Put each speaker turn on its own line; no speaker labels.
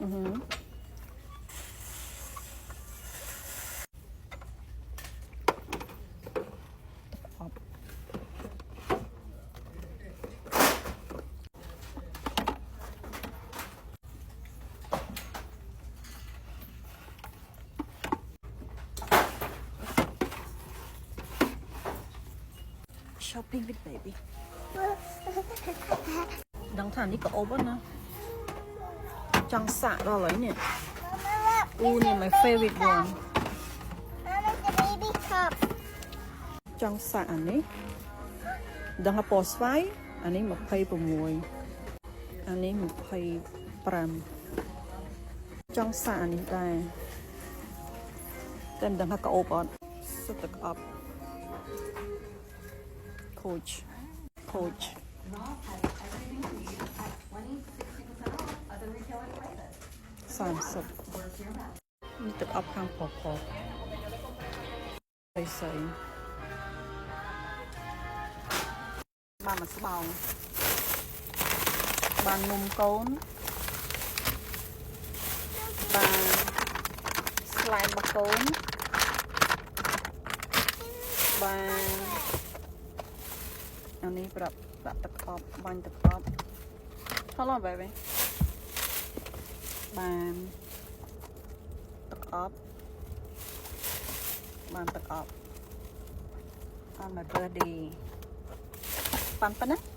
Shopping with baby ដឹងថានេះក៏អូបណាចង់សាក់ដល់ហើយនេះអូនេះ my favorite one
baby cup
ចង់សាក់អានេះដឹងថាពណ៌ស្វាយអានេះ26អានេះ25ចង់សាក់អានេះដែរតែមិនដឹងថាក៏អូបអត់សុទ្ធតែក្អប់Coach 30នេះទឹកអប់ខាងផកស្អីបានមកស្បោងបាននំកូនបានស្លែមបកូនបានអានេះប្រាប់ដាក់ទឹកអប់បាញ់ទឹកអប់ Hold on baby បានទឹកអប់បានទឹកអប់ on my birthday ប៉ុណ្ណា